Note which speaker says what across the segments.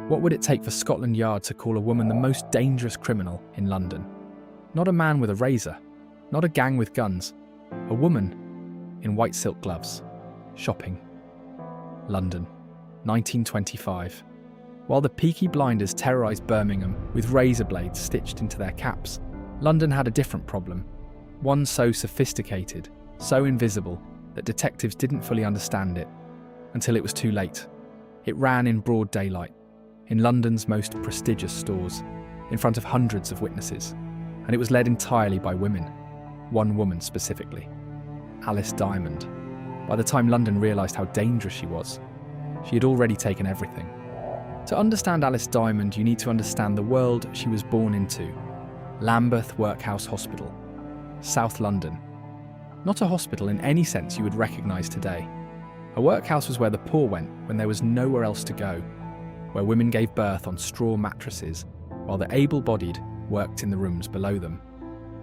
Speaker 1: What would it take for Scotland Yard to call a woman the most dangerous criminal in London? Not a man with a razor, not a gang with guns, a woman in white silk gloves, shopping. London, 1925. While the Peaky Blinders terrorized Birmingham with razor blades stitched into their caps, London had a different problem. One so sophisticated, so invisible, that detectives didn't fully understand it until it was too late. It ran in broad daylight, in London's most prestigious stores, in front of hundreds of witnesses, and it was led entirely by women. One woman specifically, Alice Diamond. By the time London realised how dangerous she was, she had already taken everything. To understand Alice Diamond, you need to understand the world she was born into. Lambeth Workhouse Hospital, South London. Not a hospital in any sense you would recognise today. A workhouse was where the poor went when there was nowhere else to go, where women gave birth on straw mattresses, while the able-bodied worked in the rooms below them,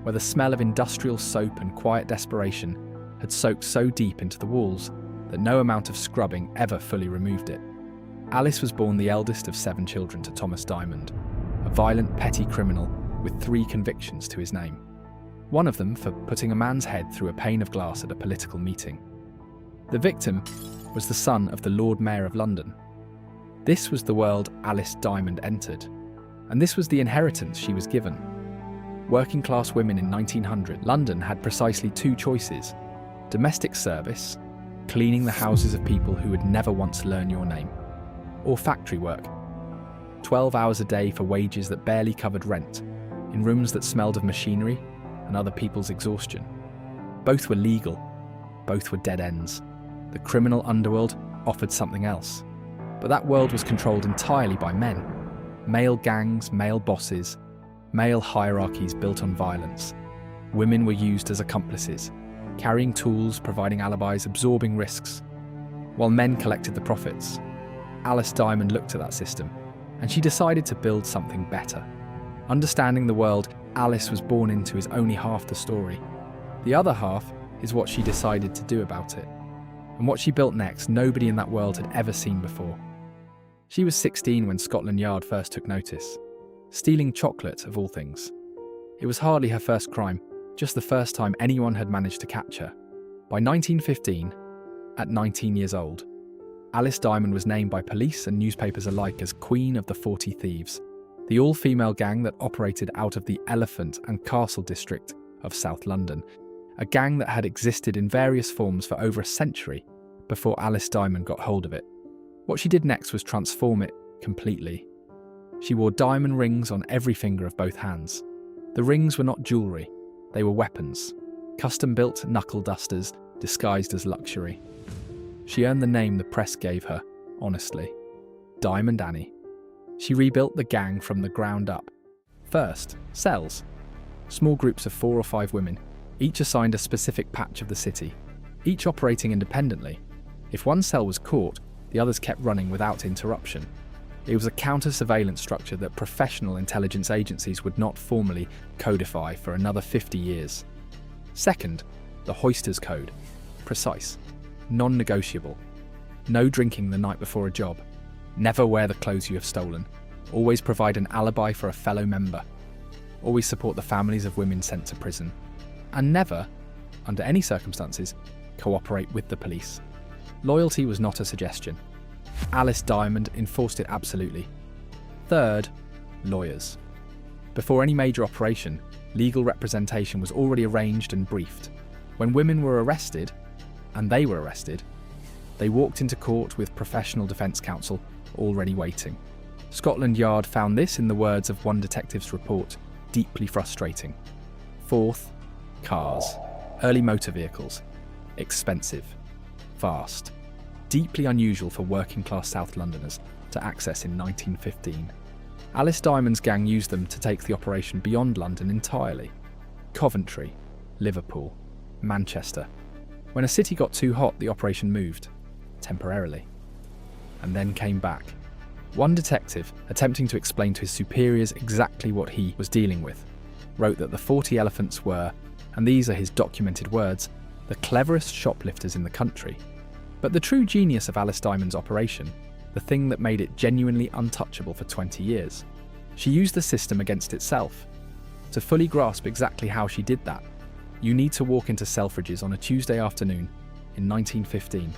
Speaker 1: where the smell of industrial soap and quiet desperation had soaked so deep into the walls that no amount of scrubbing ever fully removed it. Alice was born the eldest of 7 children to Thomas Diamond, a violent, petty criminal with 3 convictions to his name. One of them for putting a man's head through a pane of glass at a political meeting. The victim was the son of the Lord Mayor of London. This was the world Alice Diamond entered, and this was the inheritance she was given. Working-class women in 1900 London had precisely 2 choices: domestic service, cleaning the houses of people who would never once learn your name, or factory work, 12 hours a day for wages that barely covered rent, in rooms that smelled of machinery and other people's exhaustion. Both were legal, both were dead ends. The criminal underworld offered something else, but that world was controlled entirely by men. Male gangs, male bosses, male hierarchies built on violence. Women were used as accomplices, carrying tools, providing alibis, absorbing risks, while men collected the profits. Alice Diamond looked at that system, and she decided to build something better. Understanding the world Alice was born into is only half the story. The other half is what she decided to do about it. And what she built next, nobody in that world had ever seen before. She was 16 when Scotland Yard first took notice. Stealing chocolate, of all things. It was hardly her first crime, just the first time anyone had managed to catch her. By 1915, at 19 years old, Alice Diamond was named by police and newspapers alike as Queen of the 40 Thieves, the all-female gang that operated out of the Elephant and Castle district of South London, a gang that had existed in various forms for over a century before Alice Diamond got hold of it. What she did next was transform it completely. She wore diamond rings on every finger of both hands. The rings were not jewellery, they were weapons, custom-built knuckle dusters disguised as luxury. She earned the name the press gave her, honestly, Diamond Annie. She rebuilt the gang from the ground up. First, cells. Small groups of 4 or 5 women, each assigned a specific patch of the city, each operating independently. If one cell was caught, the others kept running without interruption. It was a counter-surveillance structure that professional intelligence agencies would not formally codify for another 50 years. Second, the Hoisters Code. Precise. Non-negotiable. No drinking the night before a job. Never wear the clothes you have stolen. Always provide an alibi for a fellow member. Always support the families of women sent to prison. And never, under any circumstances, cooperate with the police. Loyalty was not a suggestion. Alice Diamond enforced it absolutely. Third, lawyers. Before any major operation, legal representation was already arranged and briefed. When women were arrested, and they were arrested, they walked into court with professional defence counsel already waiting. Scotland Yard found this, in the words of one detective's report, deeply frustrating. Fourth, cars. Early motor vehicles. Expensive. Fast. Deeply unusual for working-class South Londoners to access in 1915. Alice Diamond's gang used them to take the operation beyond London entirely. Coventry, Liverpool, Manchester. When a city got too hot, the operation moved, temporarily, and then came back. One detective, attempting to explain to his superiors exactly what he was dealing with, wrote that the 40 elephants were, and these are his documented words, the cleverest shoplifters in the country. But the true genius of Alice Diamond's operation the thing that made it genuinely untouchable for 20 years. She used the system against itself. To fully grasp exactly how she did that, you need to walk into Selfridges on a Tuesday afternoon in 1915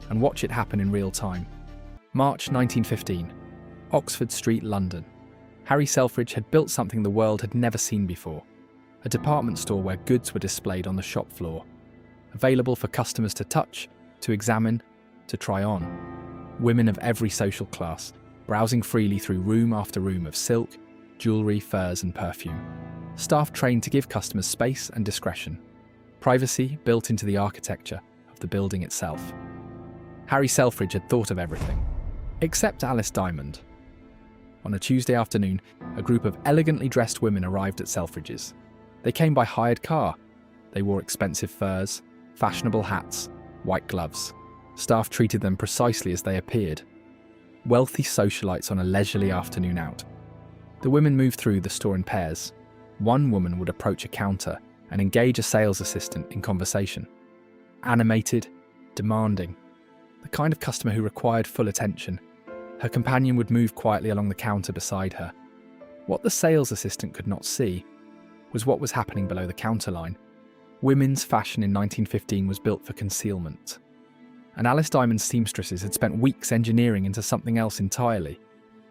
Speaker 1: and watch it happen in real time. March 1915, Oxford Street, London. Harry Selfridge had built something the world had never seen before, a department store where goods were displayed on the shop floor, available for customers to touch, to examine, to try on. Women of every social class, browsing freely through room after room of silk, jewellery, furs and perfume. Staff trained to give customers space and discretion. Privacy built into the architecture of the building itself. Harry Selfridge had thought of everything, except Alice Diamond. On a Tuesday afternoon, a group of elegantly dressed women arrived at Selfridges. They came by hired car. They wore expensive furs, fashionable hats, white gloves. Staff treated them precisely as they appeared. Wealthy socialites on a leisurely afternoon out. The women moved through the store in pairs. One woman would approach a counter and engage a sales assistant in conversation. Animated, demanding, the kind of customer who required full attention. Her companion would move quietly along the counter beside her. What the sales assistant could not see was what was happening below the counter line. Women's fashion in 1915 was built for concealment. And Alice Diamond's seamstresses had spent weeks engineering into something else entirely.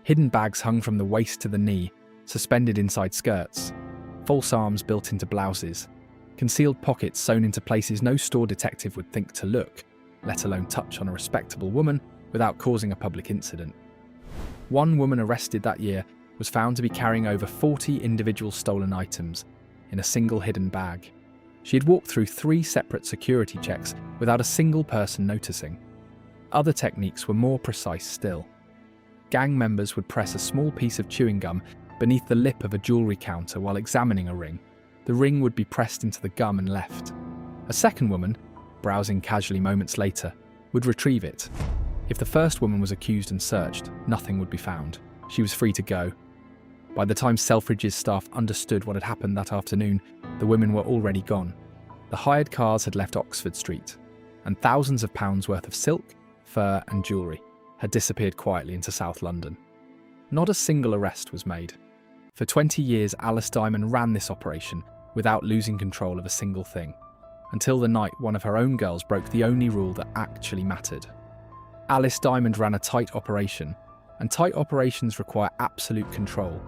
Speaker 1: Hidden bags hung from the waist to the knee, suspended inside skirts, false arms built into blouses, concealed pockets sewn into places no store detective would think to look, let alone touch on a respectable woman without causing a public incident. One woman arrested that year was found to be carrying over 40 individual stolen items in a single hidden bag. She had walked through 3 separate security checks without a single person noticing. Other techniques were more precise still. Gang members would press a small piece of chewing gum beneath the lip of a jewellery counter while examining a ring. The ring would be pressed into the gum and left. A second woman, browsing casually moments later, would retrieve it. If the first woman was accused and searched, nothing would be found. She was free to go. By the time Selfridges staff understood what had happened that afternoon, the women were already gone. The hired cars had left Oxford Street, and thousands of pounds worth of silk, fur and jewellery had disappeared quietly into South London. Not a single arrest was made. For 20 years, Alice Diamond ran this operation without losing control of a single thing, until the night one of her own girls broke the only rule that actually mattered. Alice Diamond ran a tight operation, and tight operations require absolute control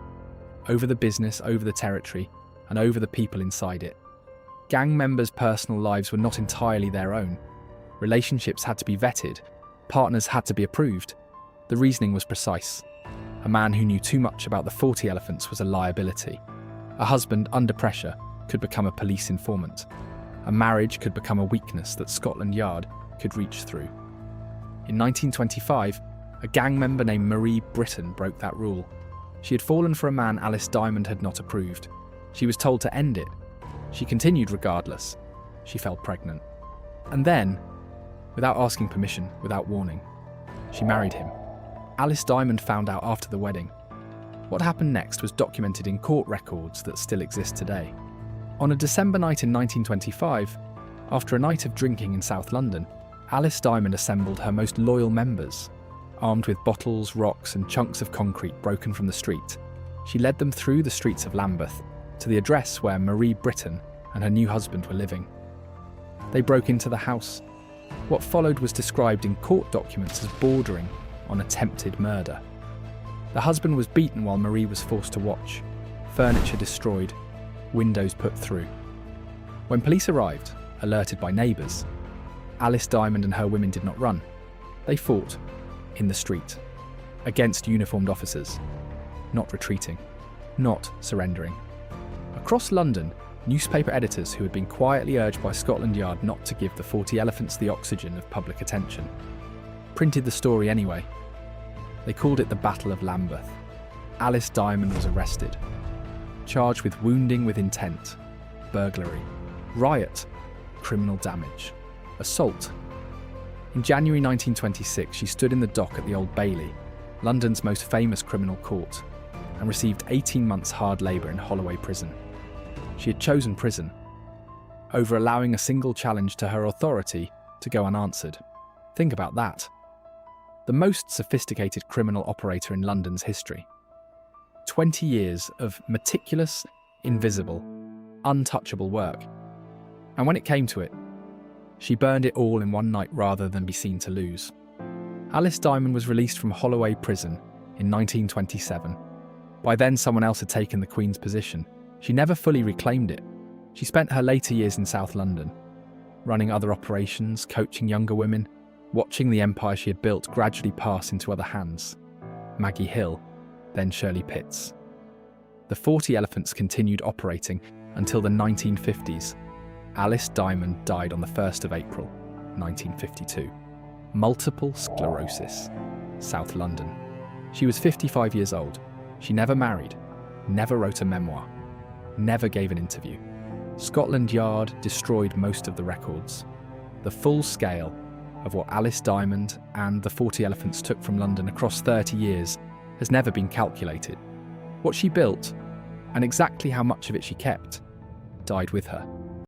Speaker 1: over the business, over the territory, and over the people inside it. Gang members' personal lives were not entirely their own. Relationships had to be vetted, partners had to be approved. The reasoning was precise. A man who knew too much about the 40 elephants was a liability. A husband under pressure could become a police informant. A marriage could become a weakness that Scotland Yard could reach through. In 1925, a gang member named Marie Britton broke that rule. She had fallen for a man Alice Diamond had not approved. She was told to end it. She continued regardless. She fell pregnant. And then, without asking permission, without warning, she married him. Alice Diamond found out after the wedding. What happened next was documented in court records that still exist today. On a December night in 1925, after a night of drinking in South London, Alice Diamond assembled her most loyal members. Armed with bottles, rocks and chunks of concrete broken from the street, she led them through the streets of Lambeth to the address where Marie Britton and her new husband were living. They broke into the house. What followed was described in court documents as bordering on attempted murder. The husband was beaten while Marie was forced to watch, furniture destroyed, windows put through. When police arrived, alerted by neighbours, Alice Diamond and her women did not run. They fought, in the street, against uniformed officers, not retreating, not surrendering. Across London, newspaper editors who had been quietly urged by Scotland Yard not to give the 40 elephants the oxygen of public attention printed the story anyway. They called it the Battle of Lambeth. Alice Diamond was arrested, charged with wounding with intent, burglary, riot, criminal damage, assault. In January 1926, she stood in the dock at the Old Bailey, London's most famous criminal court, and received 18 months hard labour in Holloway Prison. She had chosen prison, over allowing a single challenge to her authority to go unanswered. Think about that. the most sophisticated criminal operator in London's history. 20 years of meticulous, invisible, untouchable work. And when it came to it, she burned it all in one night rather than be seen to lose. Alice Diamond was released from Holloway Prison in 1927. By then, someone else had taken the Queen's position. She never fully reclaimed it. She spent her later years in South London, running other operations, coaching younger women, watching the empire she had built gradually pass into other hands. Maggie Hill, then Shirley Pitts. The 40 Elephants continued operating until the 1950s. Alice Diamond died on the 1st of April, 1952. Multiple sclerosis, South London. She was 55 years old. She never married, never wrote a memoir, never gave an interview. Scotland Yard destroyed most of the records. The full scale of what Alice Diamond and the 40 Elephants took from London across 30 years has never been calculated. What she built, and exactly how much of it she kept, died with her.